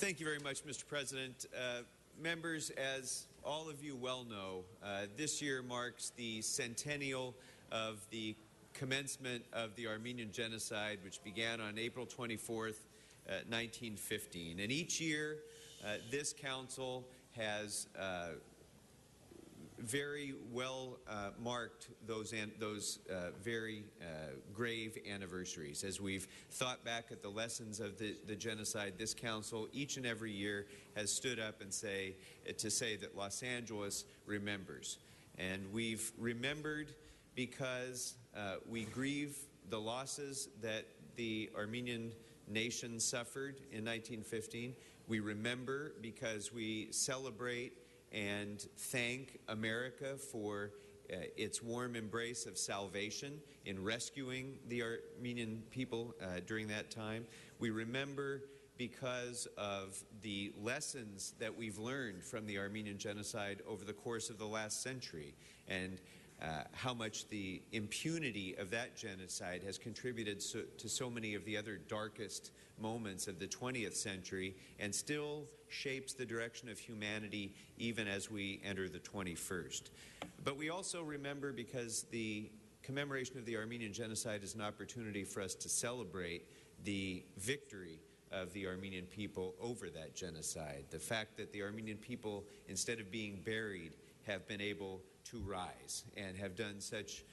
Thank you very much, Mr. President. Members, as all of you well know, this year marks the centennial of the commencement of the Armenian Genocide, which began on April 24th, 1915. And each year, this council has very well marked those very grave anniversaries. As we've thought back at the lessons of the genocide, this council each and every year has stood up and say that Los Angeles remembers. And we've remembered because we grieve the losses that the Armenian nation suffered in 1915. We remember because we celebrate and thank America for its warm embrace of salvation in rescuing the Armenian people during that time. We remember because of the lessons that we've learned from the Armenian genocide over the course of the last century, and how much the impunity of that genocide has contributed to so many of the other darkest moments of the 20th century and still shapes the direction of humanity even as we enter the 21st. But we also remember because the commemoration of the Armenian genocide is an opportunity for us to celebrate the victory of the Armenian people over that genocide. The fact that the Armenian people, instead of being buried, have been able to rise and have done such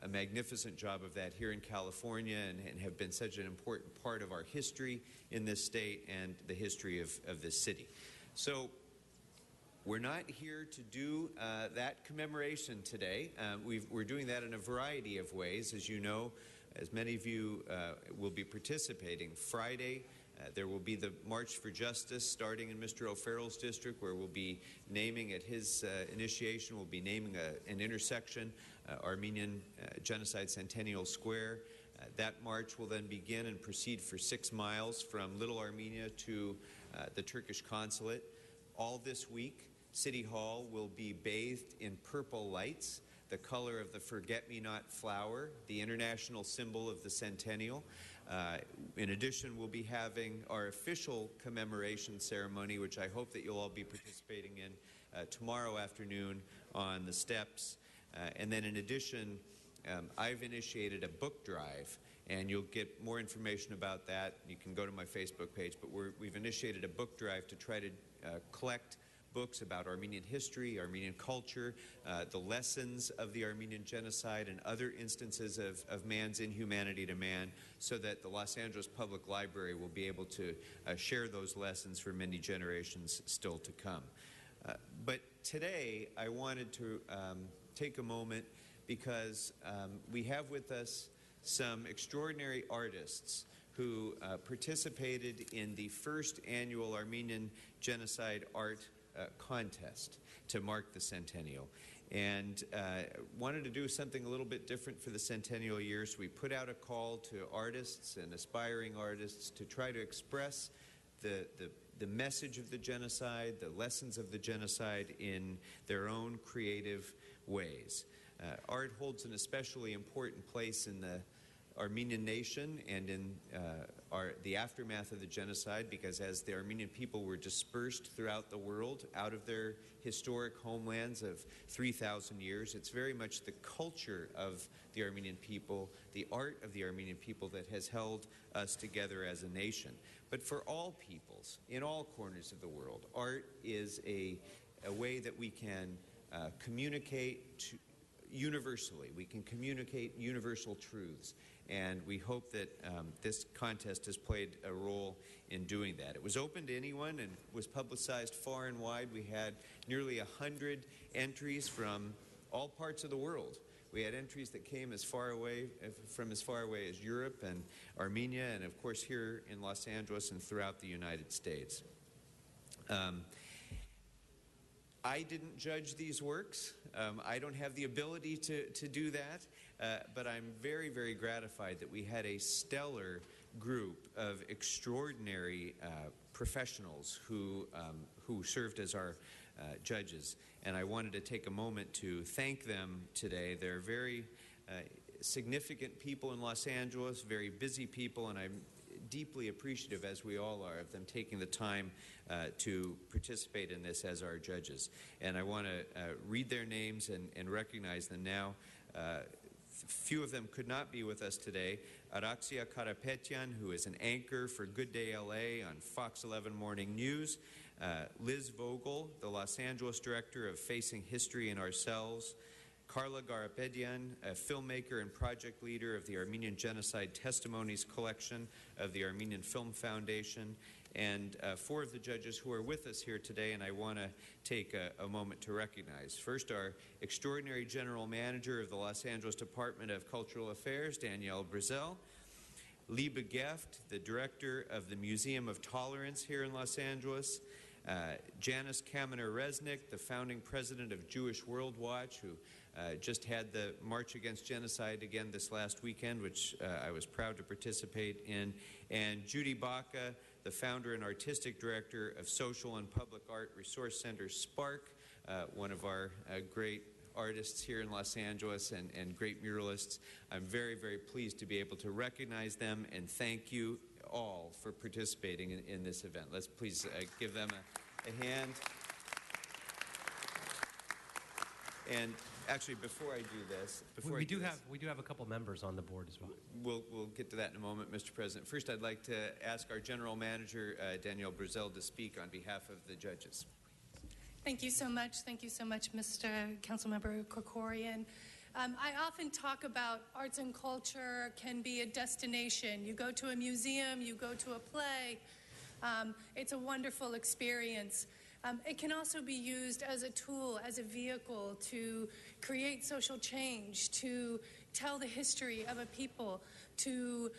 a magnificent job of that here in California, and have been such an important part of our history in this state and the history of this city. So we're not here to do that commemoration today. We're doing that in a variety of ways. As you know, as many of you will be participating, Friday there will be the March for Justice starting in Mr. O'Farrell's district, where we'll be naming, at his initiation, we'll be naming an intersection, Armenian Genocide Centennial Square. That march will then begin and proceed for 6 miles from Little Armenia to the Turkish consulate. All this week, City Hall will be bathed in purple lights, the color of the forget-me-not flower, the international symbol of the centennial. In addition, we'll be having our official commemoration ceremony, which I hope that you'll all be participating in tomorrow afternoon on the steps. And then in addition, I've initiated a book drive, and you'll get more information about that. You can go to my Facebook page, but we've initiated a book drive to try to collect books about Armenian history, Armenian culture, the lessons of the Armenian genocide, and other instances of man's inhumanity to man, so that the Los Angeles Public Library will be able to share those lessons for many generations still to come. But today, I wanted to take a moment because we have with us some extraordinary artists who participated in the first annual Armenian Genocide Art contest to mark the centennial, and wanted to do something a little bit different for the centennial year. So we put out a call to artists and aspiring artists to try to express the message of the genocide, the lessons of the genocide in their own creative ways. Art holds an especially important place in the Armenian nation and in the aftermath of the genocide, because as the Armenian people were dispersed throughout the world out of their historic homelands of 3,000 years, it's very much the culture of the Armenian people, the art of the Armenian people, that has held us together as a nation. But for all peoples, in all corners of the world, art is a way that we can communicate universally. We can communicate universal truths. And we hope that this contest has played a role in doing that. It was open to anyone and was publicized far and wide. We had nearly 100 entries from all parts of the world. We had entries that came as far away as Europe and Armenia, and of course here in Los Angeles and throughout the United States. I didn't judge these works. I don't have the ability to do that, but I'm very, very gratified that we had a stellar group of extraordinary professionals who served as our judges. And I wanted to take a moment to thank them today. They're very significant people in Los Angeles, very busy people, and I'm deeply appreciative, as we all are, of them taking the time to participate in this as our judges. And I want to read their names and recognize them now. Few of them could not be with us today. Araxia Karapetyan, who is an anchor for Good Day LA on Fox 11 Morning News. Liz Vogel, the Los Angeles director of Facing History and Ourselves. Carla Garapedian, a filmmaker and project leader of the Armenian Genocide Testimonies Collection of the Armenian Film Foundation, and four of the judges who are with us here today, and I want to take a moment to recognize. First, our extraordinary general manager of the Los Angeles Department of Cultural Affairs, Danielle Brazel. Liebe Geft, the director of the Museum of Tolerance here in Los Angeles. Janice Kaminer-Resnick, the founding president of Jewish World Watch, who just had the March Against Genocide again this last weekend, which I was proud to participate in. And Judy Baca, the founder and artistic director of Social and Public Art Resource Center Spark, one of our great artists here in Los Angeles and great muralists. I'm very, very pleased to be able to recognize them and thank you all for participating in this event. Let's please give them a hand. And actually, before I do this, we do have a couple members on the board as well. We'll get to that in a moment, Mr. President. First, I'd like to ask our General Manager, Danielle Brazel, to speak on behalf of the judges. Thank you so much. Thank you so much, Mr. Councilmember Krikorian. I often talk about arts and culture can be a destination. You go to a museum, you go to a play. It's a wonderful experience. It can also be used as a tool, as a vehicle to create social change, to tell the history of a people, to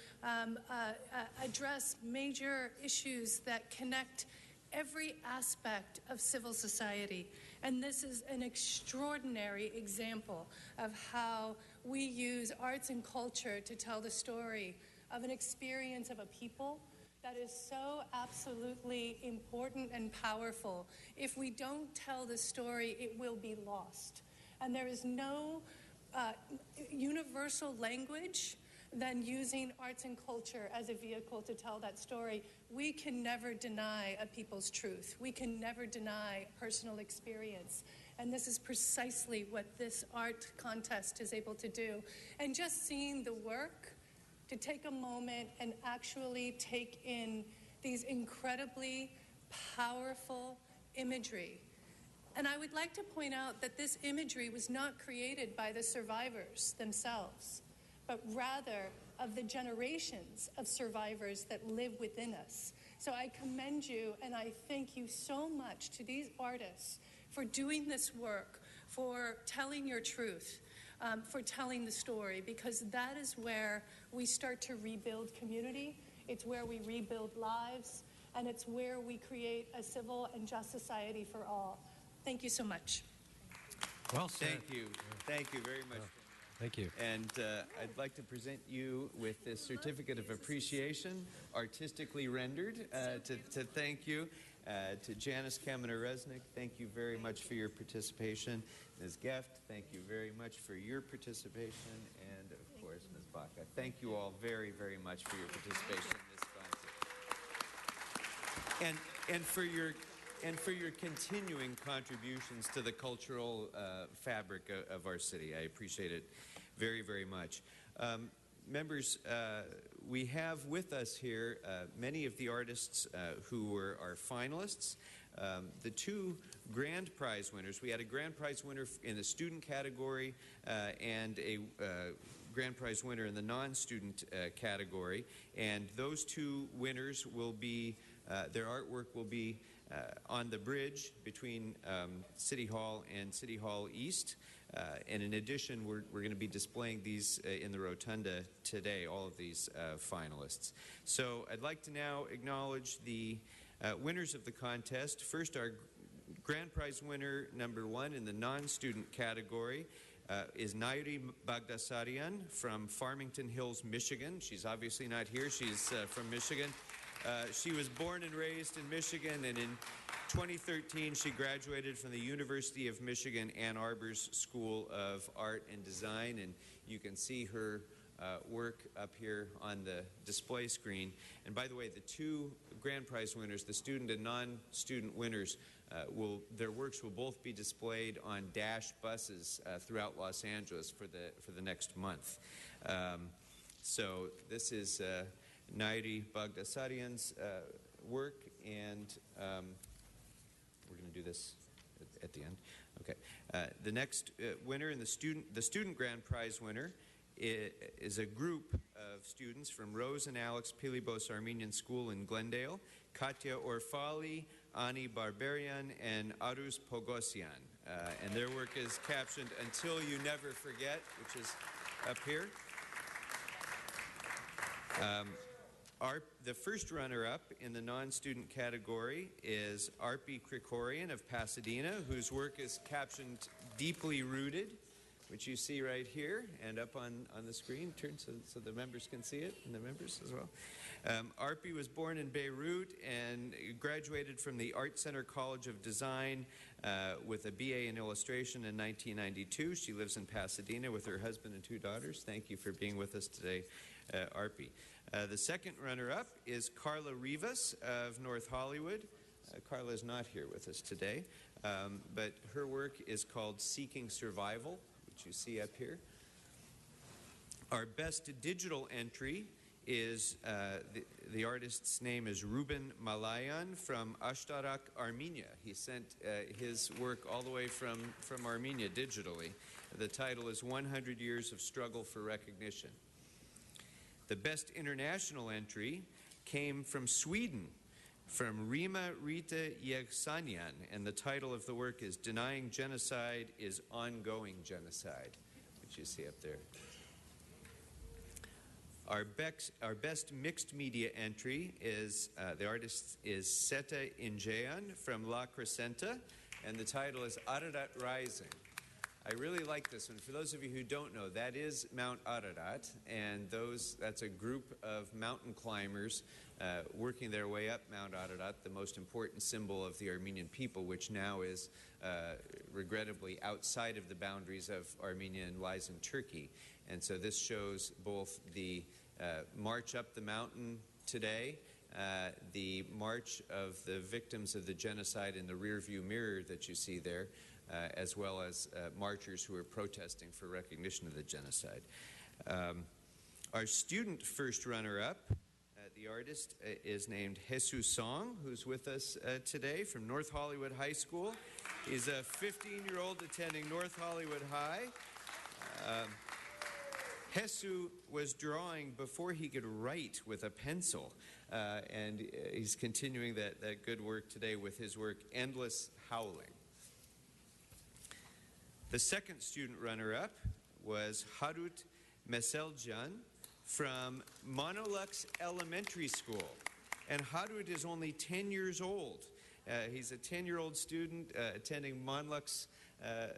address major issues that connect every aspect of civil society. And this is an extraordinary example of how we use arts and culture to tell the story of an experience of a people that is so absolutely important and powerful. If we don't tell the story, it will be lost. And there is no universal language than using arts and culture as a vehicle to tell that story. We can never deny a people's truth. We can never deny personal experience. And this is precisely what this art contest is able to do. And just seeing the work, to take a moment and actually take in these incredibly powerful imagery. And I would like to point out that this imagery was not created by the survivors themselves, but rather of the generations of survivors that live within us. So I commend you and I thank you so much to these artists for doing this work, for telling your truth, for telling the story, because that is where we start to rebuild community, it's where we rebuild lives, and it's where we create a civil and just society for all. Thank you so much. Well said. Thank you. Thank you very much. Thank you. And I'd like to present you with this certificate of appreciation, artistically rendered, to thank you. To Janice Kaminer-Resnick, thank you very much for your participation. Ms. Geft, thank you very much for your participation. And, of course, Ms. Baca, thank you all very, very much for your participation in this contest. And for your continuing contributions to the cultural fabric of our city. I appreciate it very, very much. Members, we have with us here many of the artists who were our finalists. The two grand prize winners. We had a grand prize winner in the student category and a grand prize winner in the non-student category. And those two winners will be, their artwork will be on the bridge between City Hall and City Hall East. And in addition, we're going to be displaying these in the rotunda today, all of these finalists. So I'd like to now acknowledge the winners of the contest. First, our grand prize winner number one in the non-student category is Nairi Bagdasarian from Farmington Hills, Michigan. She's obviously not here. She's from Michigan. She was born and raised in Michigan, and in 2013 she graduated from the University of Michigan Ann Arbor's School of Art and Design, and you can see her work up here on the display screen. And by the way, the two grand prize winners, the student and non-student winners, their works will both be displayed on dash buses throughout Los Angeles for the next month. So this is Nairi Bagdasaryan's work, and we're going to do this at the end. Okay. The next winner and the student grand prize winner is a group of students from Rose and Alex Pilibos Armenian School in Glendale, Katya Orfali, Ani Barbarian, and Arus Pogosyan. And their work is captioned "Until You Never Forget," which is up here. The first runner-up in the non-student category is Arpi Krikorian of Pasadena, whose work is captioned "Deeply Rooted," which you see right here and up on the screen. Turn so the members can see it, and the members as well. Arpi was born in Beirut and graduated from the Art Center College of Design with a BA in illustration in 1992. She lives in Pasadena with her husband and two daughters. Thank you for being with us today, Arpi. The second runner-up is Carla Rivas of North Hollywood. Carla is not here with us today, but her work is called "Seeking Survival," which you see up here. Our best digital entry is, the artist's name is Ruben Malayan from Ashtarak, Armenia. He sent his work all the way from Armenia digitally. The title is "100 Years of Struggle for Recognition." The best international entry came from Sweden, from Rima Rita Yegsanyan, and the title of the work is "Denying Genocide is Ongoing Genocide," which you see up there. Our best mixed media entry is, the artist is Seta Injayan from La Crescenta, and the title is "Ararat Rising." I really like this one. For those of you who don't know, that is Mount Ararat, and that's a group of mountain climbers working their way up Mount Ararat, the most important symbol of the Armenian people, which now is regrettably outside of the boundaries of Armenia and lies in Turkey. And so this shows both the march up the mountain today, the march of the victims of the genocide in the rearview mirror that you see there, as well as marchers who are protesting for recognition of the genocide. Our student first runner-up, the artist is named Jesus Song, who's with us today from North Hollywood High School. He's a 15-year-old attending North Hollywood High. Jesus was drawing before he could write with a pencil, and he's continuing that good work today with his work "Endless Howling." The second student runner-up was Harut Meseljan from Monolux Elementary School. And Harut is only 10 years old. He's a 10-year-old student attending Monolux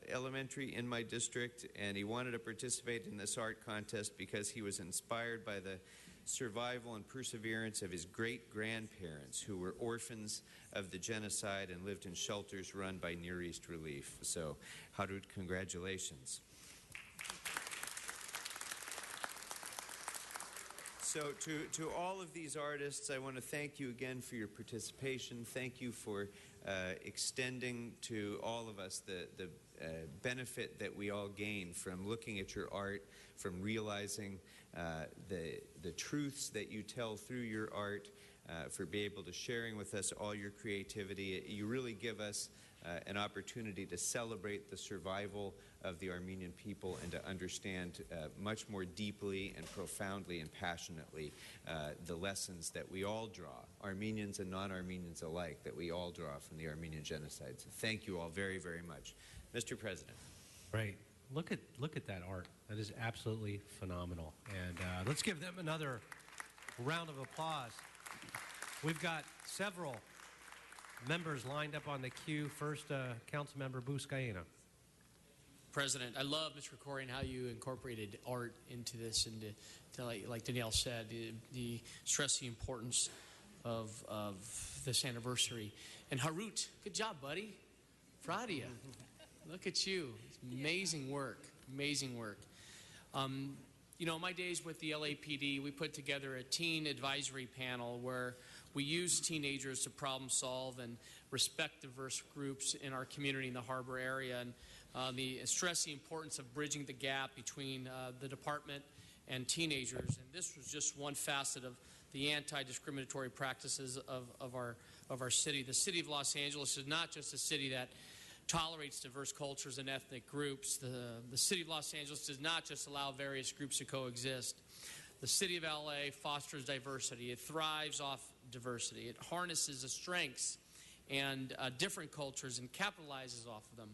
Elementary in my district, and he wanted to participate in this art contest because he was inspired by the survival and perseverance of his great-grandparents, who were orphans of the genocide and lived in shelters run by Near East Relief. So, Harut, congratulations. So to all of these artists, I want to thank you again for your participation. Thank you for extending to all of us the benefit that we all gain from looking at your art, from realizing the truths that you tell through your art, for being able to sharing with us all your creativity. You really give us an opportunity to celebrate the survival of the Armenian people and to understand much more deeply and profoundly and passionately the lessons that we all draw, Armenians and non-Armenians alike, that we all draw from the Armenian genocide. So thank you all very, very much. Mr. President. Right. Look at that art. That is absolutely phenomenal. And let's give them another round of applause. We've got several members lined up on the queue. First, Councilmember Buscaino. President, I love, Mr. Krikorian, how you incorporated art into this, and like Danielle said, stress the importance of this anniversary. And Harut, good job, buddy. Proud of you. Look at you. It's amazing work. Amazing work. You know, in my days with the LAPD, we put together a teen advisory panel where we use teenagers to problem solve and respect diverse groups in our community in the harbor area, and stress the importance of bridging the gap between the department and teenagers. And this was just one facet of the anti-discriminatory practices of our city. The city of Los Angeles is not just a city that tolerates diverse cultures and ethnic groups. The city of Los Angeles does not just allow various groups to coexist. The city of LA fosters diversity. It thrives off diversity. It harnesses the strengths and different cultures and capitalizes off of them.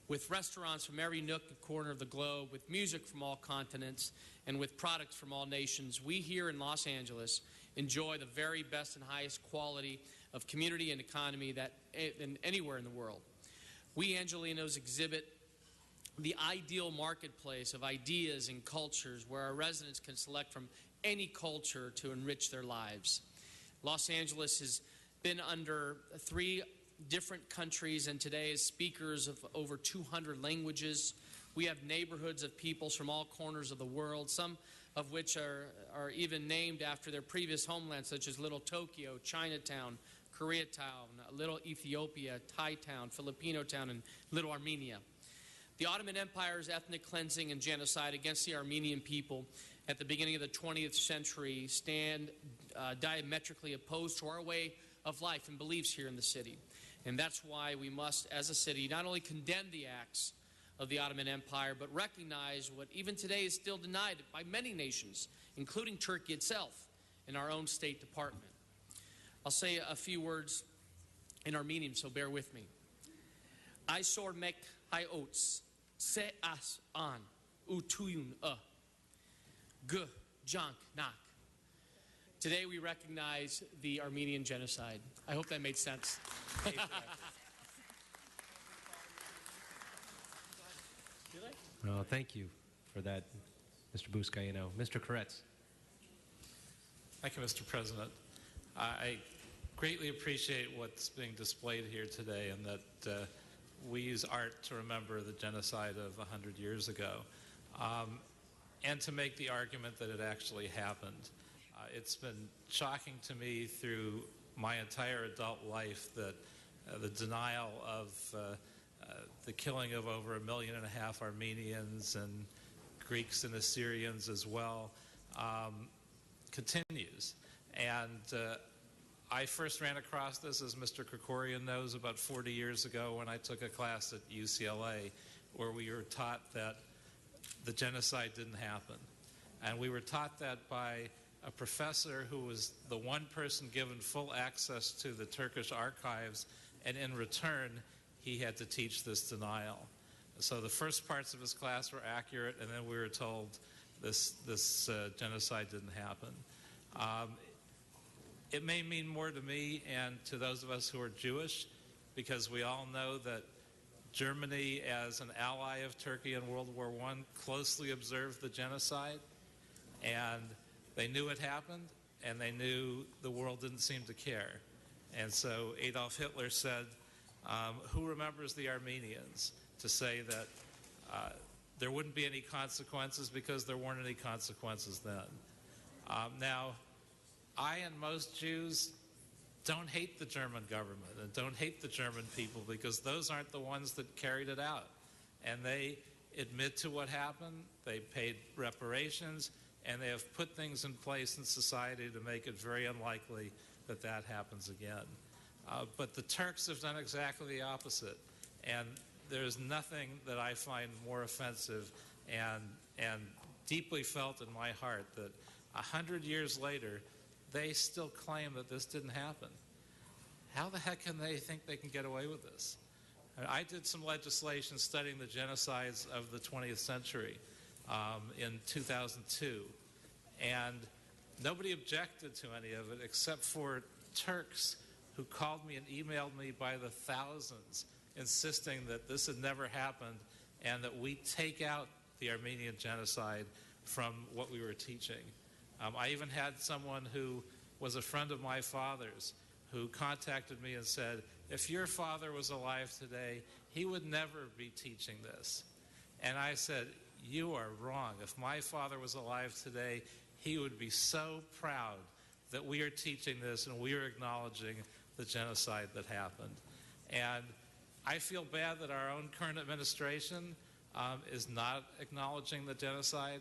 With restaurants from every nook and corner of the globe, with music from all continents, and with products from all nations, we here in Los Angeles enjoy the very best and highest quality of community and economy than anywhere in the world. We Angelinos exhibit the ideal marketplace of ideas and cultures where our residents can select from any culture to enrich their lives. Los Angeles has been under 3 different countries and today is speakers of over 200 languages. We have neighborhoods of peoples from all corners of the world, some of which are even named after their previous homelands, such as Little Tokyo, Chinatown, Koreatown, Little Ethiopia, Thai Town, Filipino Town, and Little Armenia. The Ottoman Empire's ethnic cleansing and genocide against the Armenian people at the beginning of the 20th century stand diametrically opposed to our way of life and beliefs here in the city. And that's why we must, as a city, not only condemn the acts of the Ottoman Empire, but recognize what even today is still denied by many nations, including Turkey itself, in our own State Department. I'll say a few words in Armenian, so bear with me. Այսօր մեկ հայոց se as an utuyun g jank nak. Today we recognize the Armenian genocide. I hope that made sense. Well, thank you for that, Mr. Buscaino. Mr. Koretz. Thank you, Mr. President. I greatly appreciate what's being displayed here today and that we use art to remember the genocide of 100 years ago and to make the argument that it actually happened. It's been shocking to me through my entire adult life that the denial of the killing of over 1.5 million Armenians and Greeks and Assyrians as well continues. And I first ran across this, as Mr. Krikorian knows, about 40 years ago when I took a class at UCLA where we were taught that the genocide didn't happen. And we were taught that by a professor who was the one person given full access to the Turkish archives, and in return, he had to teach this denial. So the first parts of his class were accurate, and then we were told this genocide didn't happen. It may mean more to me and to those of us who are Jewish, because we all know that Germany, as an ally of Turkey in World War I, closely observed the genocide, and they knew it happened, and they knew the world didn't seem to care. And so Adolf Hitler said, who remembers the Armenians? To say that there wouldn't be any consequences because there weren't any consequences then. Now, I and most Jews don't hate the German government and don't hate the German people because those aren't the ones that carried it out. And they admit to what happened, they paid reparations, and they have put things in place in society to make it very unlikely that that happens again. But the Turks have done exactly the opposite. And there's nothing that I find more offensive and deeply felt in my heart that 100 years later, they still claim that this didn't happen. How the heck can they think they can get away with this? I did some legislation studying the genocides of the 20th century in 2002, and nobody objected to any of it except for Turks who called me and emailed me by the thousands, insisting that this had never happened and that we take out the Armenian genocide from what we were teaching. I even had someone who was a friend of my father's who contacted me and said, if your father was alive today, he would never be teaching this. And I said, you are wrong. If my father was alive today, he would be so proud that we are teaching this and we are acknowledging the genocide that happened. And I feel bad that our own current administration is not acknowledging the genocide.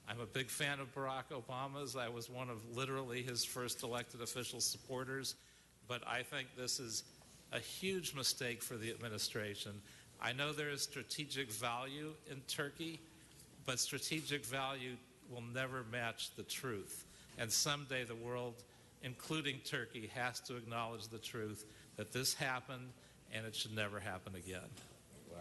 I'm a big fan of Barack Obama's. I was one of literally his first elected official supporters. But I think this is a huge mistake for the administration. I know there is strategic value in Turkey, but strategic value will never match the truth. And someday the world, including Turkey, has to acknowledge the truth that this happened and it should never happen again. Wow.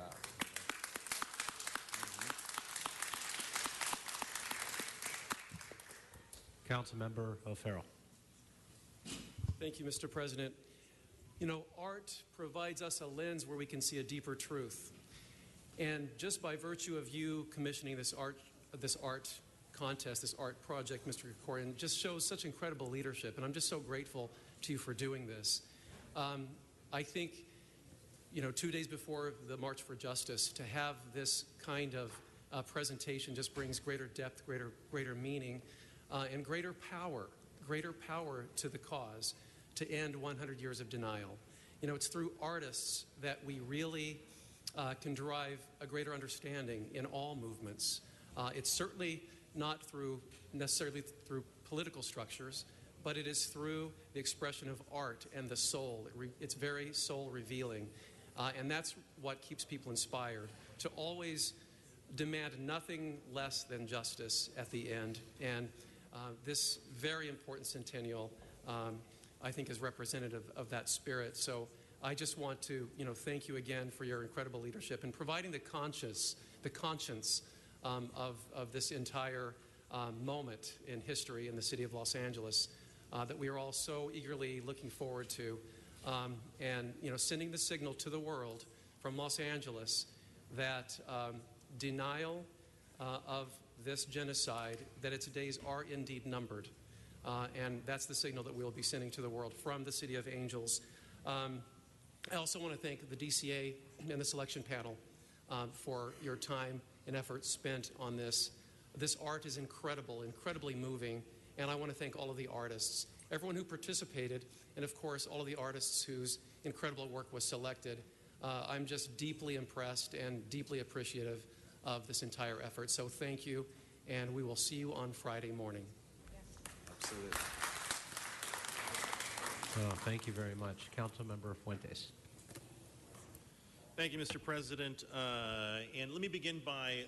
Councilmember O'Farrell. Thank you, Mr. President. You know, art provides us a lens where we can see a deeper truth. And just by virtue of you commissioning this art contest, this art project, Mr. Krikorian, just shows such incredible leadership. And I'm just so grateful to you for doing this. I think, you know, 2 days before the March for Justice, to have this kind of presentation just brings greater depth, greater meaning, and greater power to the cause to end 100 years of denial. You know, it's through artists that we really can derive a greater understanding in all movements. It's certainly not necessarily through political structures, but it is through the expression of art and the soul. It's very soul revealing. And that's what keeps people inspired, to always demand nothing less than justice at the end. And this very important centennial, I think, is representative of that spirit. So I just want to, you know, thank you again for your incredible leadership and providing the conscience of this entire moment in history in the city of Los Angeles that we are all so eagerly looking forward to, and, you know, sending the signal to the world from Los Angeles that denial of this genocide, that its days are indeed numbered. And that's the signal that we'll be sending to the world from the City of Angels. I also want to thank the DCA and the selection panel for your time and effort spent on this. This art is incredible, incredibly moving, and I want to thank all of the artists, everyone who participated, and of course all of the artists whose incredible work was selected. I'm just deeply impressed and deeply appreciative of this entire effort. So thank you, and we will see you on Friday morning. Absolutely. Oh, thank you very much. Councilmember Fuentes. Thank you, Mr. President. And let me begin by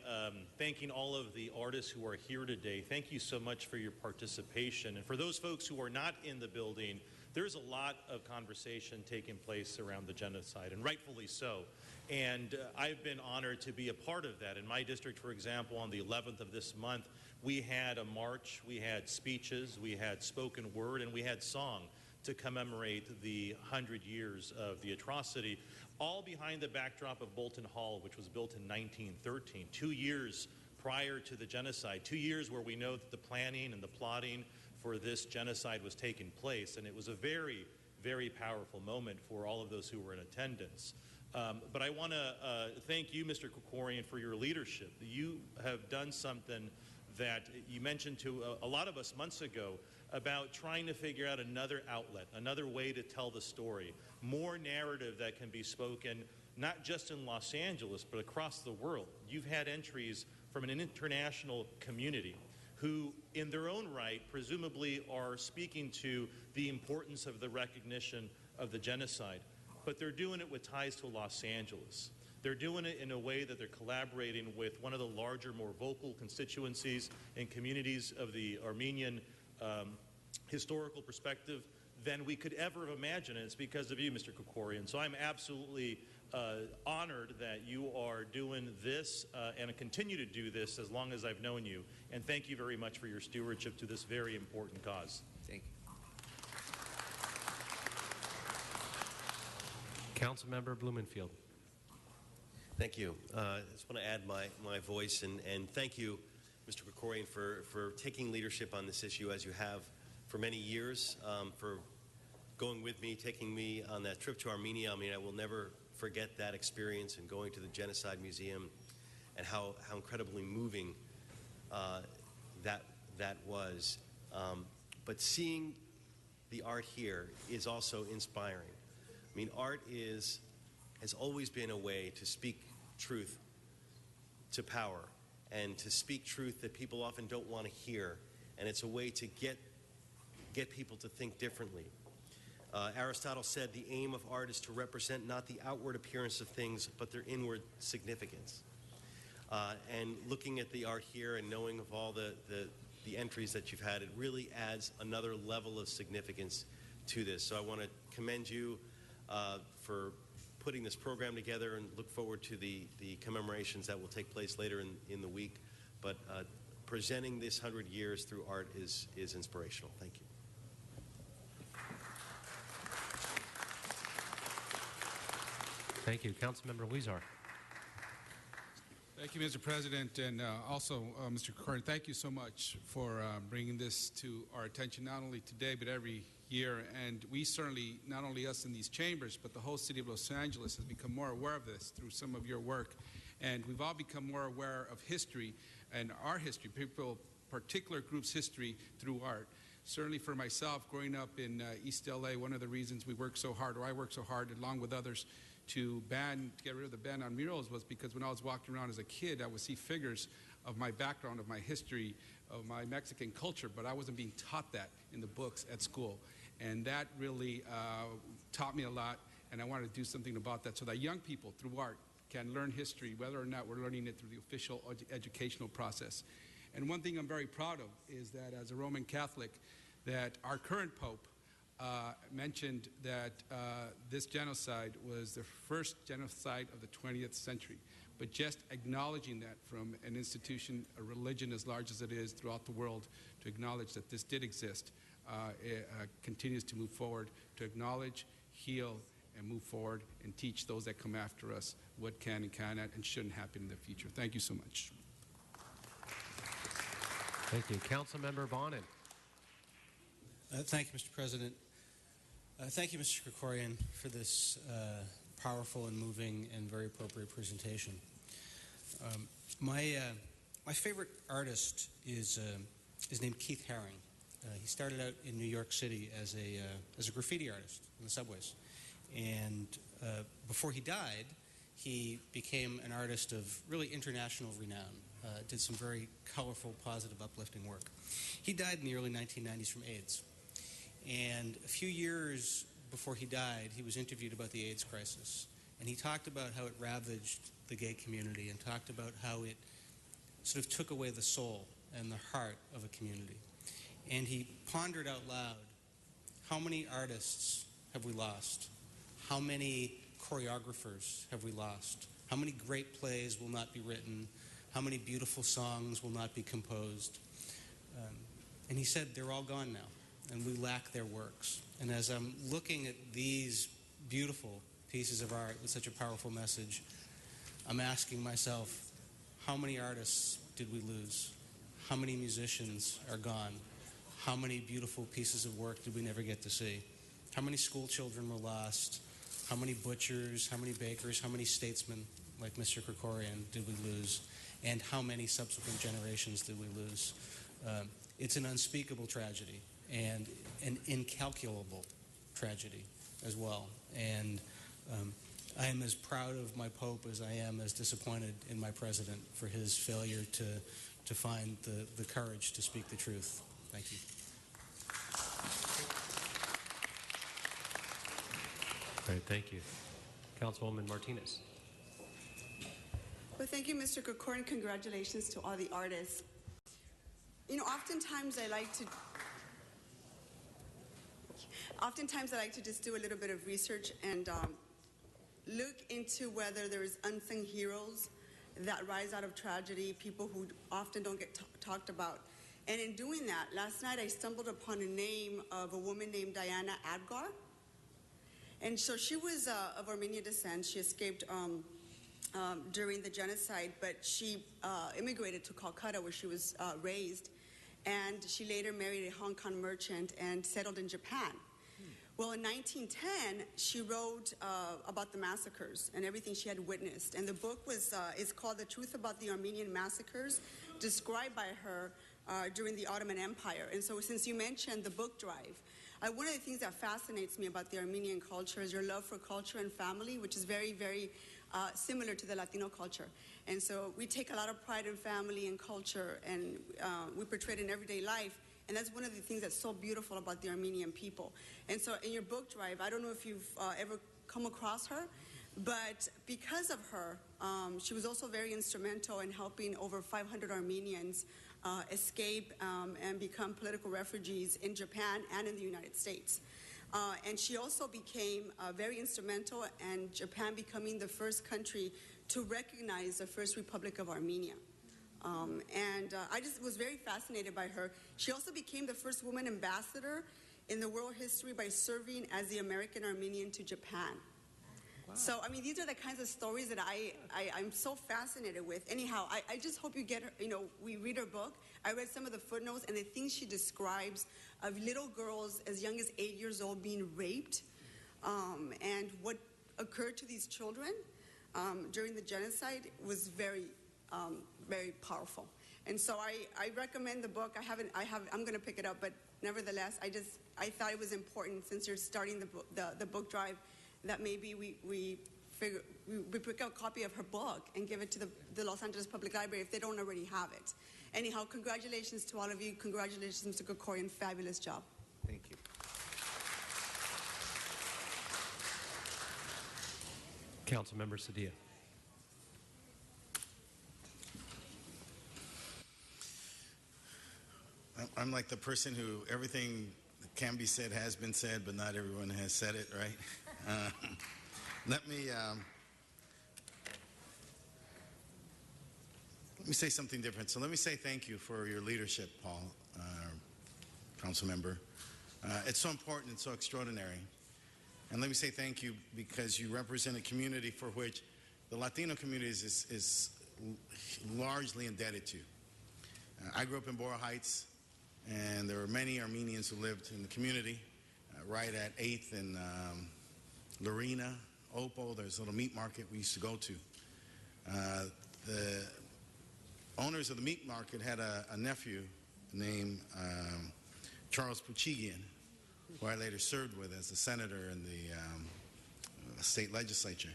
thanking all of the artists who are here today. Thank you so much for your participation. And for those folks who are not in the building, there's a lot of conversation taking place around the genocide, and rightfully so. And I've been honored to be a part of that. In my district, for example, on the 11th of this month, we had a march, we had speeches, we had spoken word, and we had song to commemorate the 100 years of the atrocity, all behind the backdrop of Bolton Hall, which was built in 1913, 2 years prior to the genocide, 2 years where we know that the planning and the plotting for this genocide was taking place. And it was a very, very powerful moment for all of those who were in attendance. But I want to thank you, Mr. Krikorian, for your leadership. You have done something that you mentioned to a lot of us months ago about trying to figure out another outlet, another way to tell the story, more narrative that can be spoken, not just in Los Angeles, but across the world. You've had entries from an international community who, in their own right, presumably are speaking to the importance of the recognition of the genocide. But they're doing it with ties to Los Angeles. They're doing it in a way that they're collaborating with one of the larger, more vocal constituencies and communities of the Armenian historical perspective than we could ever have imagined. And it's because of you, Mr. Krikorian. So I'm absolutely honored that you are doing this and continue to do this as long as I've known you. And thank you very much for your stewardship to this very important cause. Thank you. Councilmember Blumenfield. Thank you. I just want to add my voice and thank you, Mr. Krikorian, for taking leadership on this issue as you have for many years, for going with me, taking me on that trip to Armenia. I mean, I will never forget that experience and going to the Genocide Museum and how incredibly moving that was. But seeing the art here is also inspiring. I mean, art has always been a way to speak truth to power and to speak truth that people often don't want to hear. And it's a way to get people to think differently. Aristotle said the aim of art is to represent not the outward appearance of things, but their inward significance. And looking at the art here and knowing of all the entries that you've had, it really adds another level of significance to this. So I want to commend you for putting this program together and look forward to the commemorations that will take place later in the week. But presenting this 100 years through art is inspirational. Thank you. Thank you. Councilmember Huizar. Thank you, Mr. President, and also, Mr. Corcoran, thank you so much for bringing this to our attention, not only today, but every year. And we certainly, not only us in these chambers, but the whole city of Los Angeles has become more aware of this through some of your work. And we've all become more aware of history and our history, particular groups' history through art. Certainly for myself, growing up in East LA, one of the reasons we work so hard, or I work so hard, along with others, to get rid of the ban on murals was because when I was walking around as a kid, I would see figures of my background, of my history, of my Mexican culture, but I wasn't being taught that in the books at school. And that really taught me a lot, and I wanted to do something about that so that young people, through art, can learn history, whether or not we're learning it through the official educational process. And one thing I'm very proud of is that as a Roman Catholic, that our current Pope mentioned that this genocide was the first genocide of the 20th century. But just acknowledging that from an institution, a religion as large as it is throughout the world, to acknowledge that this did exist, continues to move forward, to acknowledge, heal, and move forward and teach those that come after us what can and cannot and shouldn't happen in the future. Thank you so much. Thank you. Councilmember Bonin. Thank you, Mr. President. Thank you, Mr. Krikorian, for this powerful and moving and very appropriate presentation. My favorite artist is named Keith Haring. He started out in New York City as a graffiti artist in the subways, and before he died, he became an artist of really international renown. Did some very colorful, positive, uplifting work. He died in the early 1990s from AIDS. And a few years before he died, he was interviewed about the AIDS crisis. And he talked about how it ravaged the gay community and talked about how it sort of took away the soul and the heart of a community. And he pondered out loud, how many artists have we lost? How many choreographers have we lost? How many great plays will not be written? How many beautiful songs will not be composed? And he said, they're all gone now, and we lack their works. And as I'm looking at these beautiful pieces of art with such a powerful message, I'm asking myself, how many artists did we lose? How many musicians are gone? How many beautiful pieces of work did we never get to see? How many school children were lost? How many butchers, how many bakers, how many statesmen like Mr. Krikorian did we lose? And how many subsequent generations did we lose? It's an unspeakable tragedy and an incalculable tragedy as well. And I am as proud of my Pope as I am as disappointed in my President for his failure to find the courage to speak the truth. Thank you. Great, thank you. Councilwoman Martinez. Well, thank you, Mr. Krikorian. Congratulations to all the artists. You know, oftentimes I like to just do a little bit of research and look into whether there's unsung heroes that rise out of tragedy, people who often don't get talked about. And in doing that, last night I stumbled upon a name of a woman named Diana Adgar. And so she was of Armenian descent. She escaped during the genocide, but she immigrated to Calcutta where she was raised. And she later married a Hong Kong merchant and settled in Japan. Well, in 1910, she wrote about the massacres and everything she had witnessed. And the book is called The Truth About the Armenian Massacres, described by her during the Ottoman Empire. And so since you mentioned the book drive, one of the things that fascinates me about the Armenian culture is your love for culture and family, which is very, very similar to the Latino culture. And so we take a lot of pride in family and culture, and we portray it in everyday life. And that's one of the things that's so beautiful about the Armenian people. And so in your book drive, I don't know if you've ever come across her, but because of her, she was also very instrumental in helping over 500 Armenians escape and become political refugees in Japan and in the United States. And she also became very instrumental in Japan becoming the first country to recognize the First Republic of Armenia. I just was very fascinated by her. She also became the first woman ambassador in the world history by serving as the American Armenian to Japan. Wow. So, I mean, these are the kinds of stories that I'm so fascinated with. Anyhow, I just hope you get her, we read her book. I read some of the footnotes and the things she describes of little girls as young as 8 years old being raped, and what occurred to these children during the genocide was very powerful. And so I recommend the book. I'm going to pick it up, but nevertheless, I thought it was important, since you're starting the book drive, that maybe we pick up a copy of her book and give it to the Los Angeles Public Library if they don't already have it. Anyhow, congratulations to all of you. Congratulations, Mr. Krikorian. Fabulous job. Thank you. Councilmember Sadia. I'm like the person who everything that can be said has been said, but not everyone has said it, right? Let me say something different. So let me say thank you for your leadership, Paul, council member. It's so important and so extraordinary. And let me say thank you because you represent a community for which the Latino community is largely indebted to. I grew up in Borough Heights, and there were many Armenians who lived in the community, right at 8th and Lorena, Opal. There's a little meat market we used to go to. The owners of the meat market had a nephew named Charles Puchigian, who I later served with as a senator in the state legislature.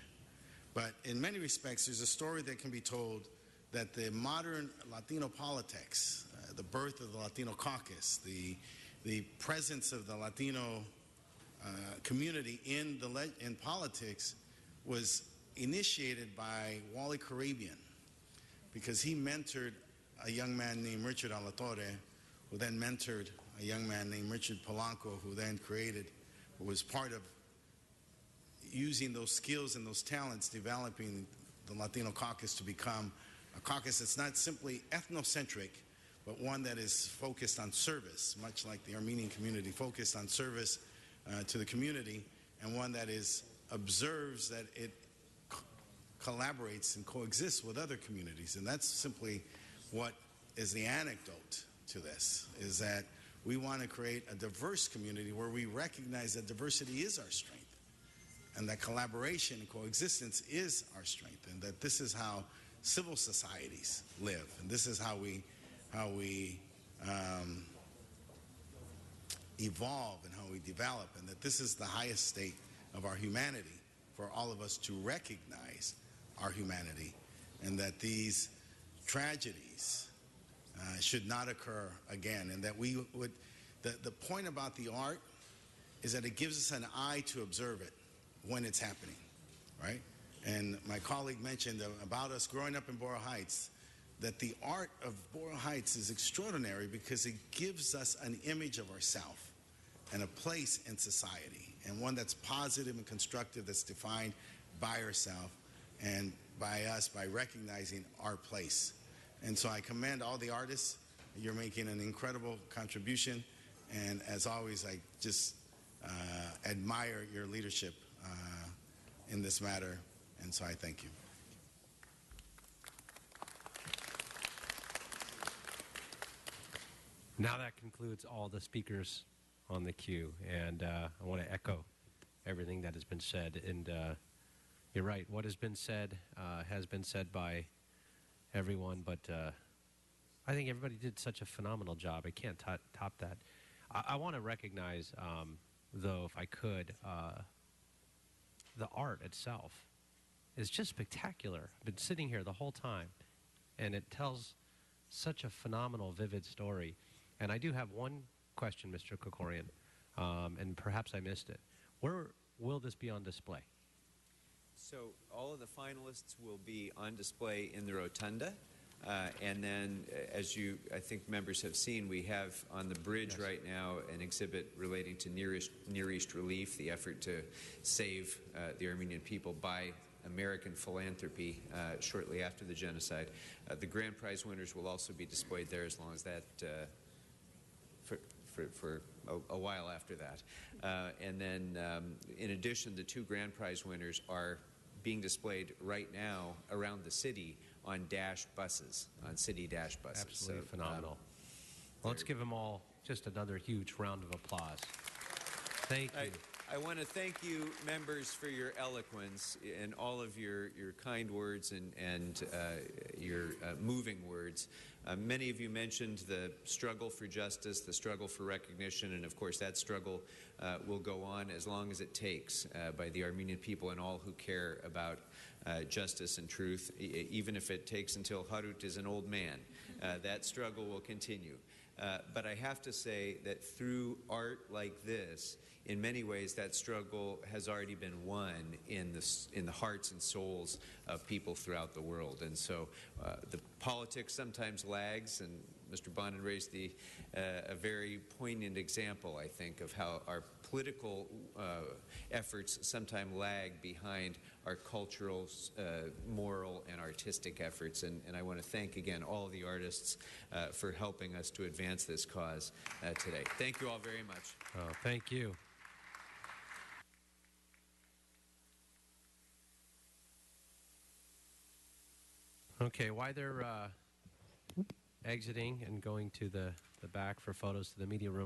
But in many respects, there's a story that can be told that the modern Latino politics, the birth of the Latino caucus, the presence of the Latino community in politics was initiated by Wally Carabian, because he mentored a young man named Richard Alatorre, who then mentored a young man named Richard Polanco, who then was part of using those skills and those talents, developing the Latino caucus to become a caucus that's not simply ethnocentric, but one that is focused on service, much like the Armenian community focused on service to the community, and one that observes that it collaborates and coexists with other communities. And that's simply what is the anecdote to this, is that we want to create a diverse community where we recognize that diversity is our strength, and that collaboration and coexistence is our strength, and that this is how civil societies live, and this is how we evolve and how we develop, and that this is the highest state of our humanity for all of us to recognize our humanity, and that these tragedies should not occur again, and that the point about the art is that it gives us an eye to observe it when it's happening, right? And my colleague mentioned about us growing up in Borough Heights, that the art of Borough Heights is extraordinary because it gives us an image of ourselves and a place in society, and one that's positive and constructive, that's defined by ourselves and by us, by recognizing our place. And so I commend all the artists. You're making an incredible contribution, and as always, I just admire your leadership in this matter, and so I thank you. Now that concludes all the speakers on the queue, and I want to echo everything that has been said. And you're right, what has been said by everyone, but I think everybody did such a phenomenal job. I can't top that. I want to recognize, though, if I could, the art itself is just spectacular. I've been sitting here the whole time, and it tells such a phenomenal, vivid story. And I do have one question, Mr. Krikorian, and perhaps I missed it. Where will this be on display? So all of the finalists will be on display in the rotunda. And then, as you, I think members have seen, we have on the bridge right now an exhibit relating to Near East relief, the effort to save the Armenian people by American philanthropy shortly after the genocide. The grand prize winners will also be displayed there as long as that, for a while after that. And then, in addition, the two grand prize winners are being displayed right now around the city on dash buses, on city dash buses. Absolutely phenomenal. Well, let's give them all just another huge round of applause. Thank you. I want to thank you, members, for your eloquence and all of your kind words and your moving words. Many of you mentioned the struggle for justice, the struggle for recognition, and of course that struggle will go on as long as it takes by the Armenian people and all who care about justice and truth, even if it takes until Harut is an old man. That struggle will continue. But I have to say that through art like this, in many ways, that struggle has already been won in the hearts and souls of people throughout the world. And so the politics sometimes lags, and Mr. Bonin raised a very poignant example, I think, of how our political efforts sometimes lag behind our cultural, moral, and artistic efforts. And I want to thank again all of the artists for helping us to advance this cause today. Thank you all very much. Oh, thank you. Okay, while they're exiting and going to the back for photos to the media room.